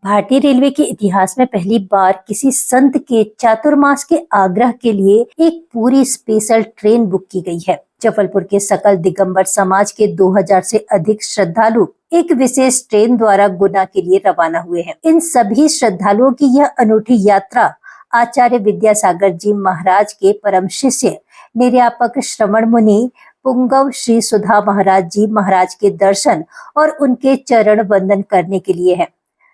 भारतीय रेलवे के इतिहास में पहली बार किसी संत के चातुर्मास के आग्रह के लिए एक पूरी स्पेशल ट्रेन बुक की गई है। जबलपुर के सकल दिगंबर समाज के 2000 से अधिक श्रद्धालु एक विशेष ट्रेन द्वारा गुना के लिए रवाना हुए हैं। इन सभी श्रद्धालुओं की यह अनूठी यात्रा आचार्य विद्यासागर जी महाराज के परम शिष्य निर्यापक श्रवण मुनि पुंगव श्री सुधा महाराज जी महाराज के दर्शन और उनके चरण वंदन करने के लिए है।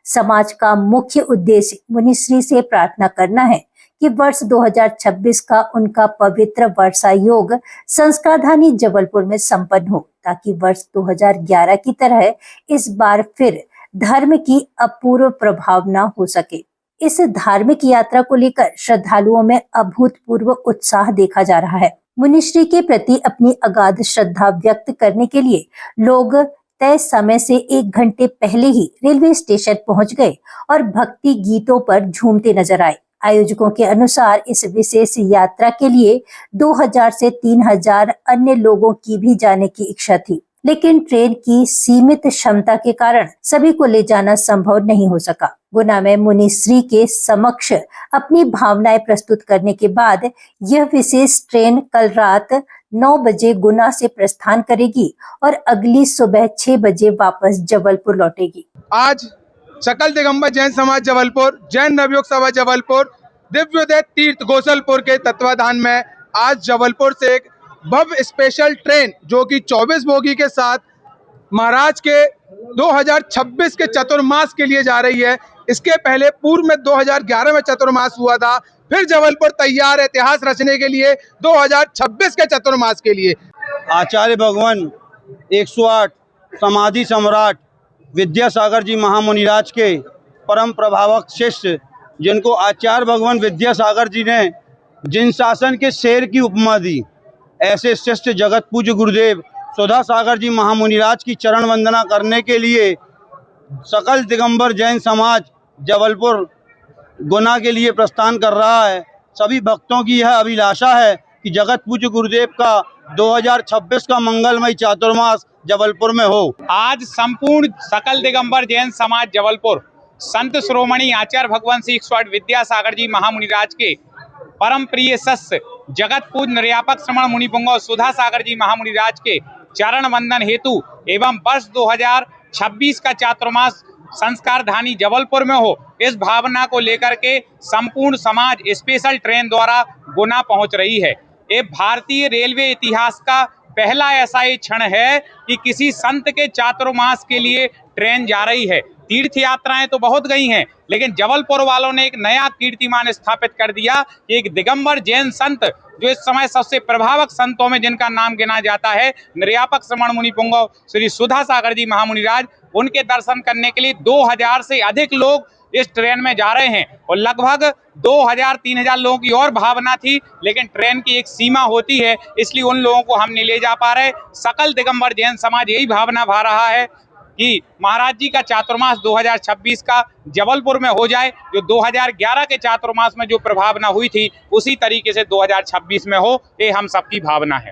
समाज का मुख्य उद्देश्य मुनिश्री से प्रार्थना करना है कि वर्ष 2026 का उनका पवित्र वर्षायोग संस्कारधानी जबलपुर में संपन्न हो, ताकि वर्ष 2011 की तरह इस बार फिर धर्म की अपूर्व प्रभावना हो सके। इस धार्मिक यात्रा को लेकर श्रद्धालुओं में अभूतपूर्व उत्साह देखा जा रहा है। मुनिश्री के प्रति अपनी अगाध श्रद्धा व्यक्त करने के लिए लोग तय समय से 1 घंटे पहले ही रेलवे स्टेशन पहुंच गए और भक्ति गीतों पर झूमते नजर आए। आयोजकों के अनुसार इस विशेष यात्रा के लिए 2000 से 3000 अन्य लोगों की भी जाने की इच्छा थी, लेकिन ट्रेन की सीमित क्षमता के कारण सभी को ले जाना संभव नहीं हो सका। गुना में मुनिश्री के समक्ष अपनी भावनाएं प्रस्तुत करने के बाद यह विशेष ट्रेन कल रात 9 बजे गुना से प्रस्थान करेगी और अगली सुबह 6 बजे वापस जबलपुर लौटेगी। आज सकल दिगंबर जैन समाज जबलपुर, जैन नवयुग सभा जबलपुर, दिव्योदय तीर्थ गोसलपुर के तत्वाधान में आज जबलपुर से एक भव्य स्पेशल ट्रेन जो कि 24 बोगी के साथ महाराज के 2026 के चतुर्मास के लिए जा रही है। इसके पहले पूर्व में 2011 में चतुर्मास हुआ था, फिर जबलपुर तैयार है इतिहास रचने के लिए 2026 के चतुर्मास के लिए। आचार्य भगवान 108 समाधि सम्राट विद्यासागर जी महामुनिराज के परम प्रभावक शिष्य, जिनको आचार्य भगवान विद्यासागर जी ने जिन शासन के शेर की उपमा दी, ऐसे शिष्य जगत पूज्य गुरुदेव सुधा सागर जी महामुनिराज की चरण वंदना करने के लिए सकल दिगंबर जैन समाज जबलपुर गुना के लिए प्रस्थान कर रहा है। सभी भक्तों की यह अभिलाषा है कि जगत पूज्य गुरुदेव का 2026 का मंगलमय चातुर्मास जबलपुर में हो। आज संपूर्ण सकल दिगंबर जैन समाज जबलपुर संत श्रोमणी आचार्य भगवान श्री 108 विद्यासागर जी महामुनिराज के परम प्रिय शिष्य जगत पूज्य निर्यापक श्रवण मुनि पुंगव सुधा सागर जी महामुनिराज के चरण वंदन हेतु एवं वर्ष 2026 का चातुर्मास संस्कारधानी जबलपुर में हो, इस भावना को लेकर के संपूर्ण समाज स्पेशल ट्रेन द्वारा गुना पहुंच रही है। ये भारतीय रेलवे इतिहास का पहला ऐसा ही क्षण है कि किसी संत के चातुर्मास के लिए ट्रेन जा रही है। तीर्थ यात्राएं तो बहुत गई हैं, लेकिन जबलपुर वालों ने एक नया कीर्तिमान स्थापित कर दिया कि एक दिगंबर जैन संत, जो इस समय सबसे प्रभावक संतों में जिनका नाम गिना जाता है, निर्यापक श्रवण मुनि पुंगव श्री सुधा सागर जी महामुनिराज, उनके दर्शन करने के लिए 2000 से अधिक लोग इस ट्रेन में जा रहे हैं। और लगभग 2000-3000 लोगों की और भावना थी, लेकिन ट्रेन की एक सीमा होती है, इसलिए उन लोगों को हम नहीं ले जा पा रहे। सकल दिगंबर जैन समाज यही भावना भा रहा है कि महाराज जी का चातुर्मास 2026 का जबलपुर में हो जाए, जो 2011 के चातुर्मास में जो प्रभावना हुई थी उसी तरीके से 2026 में हो, ये हम सबकी भावना है।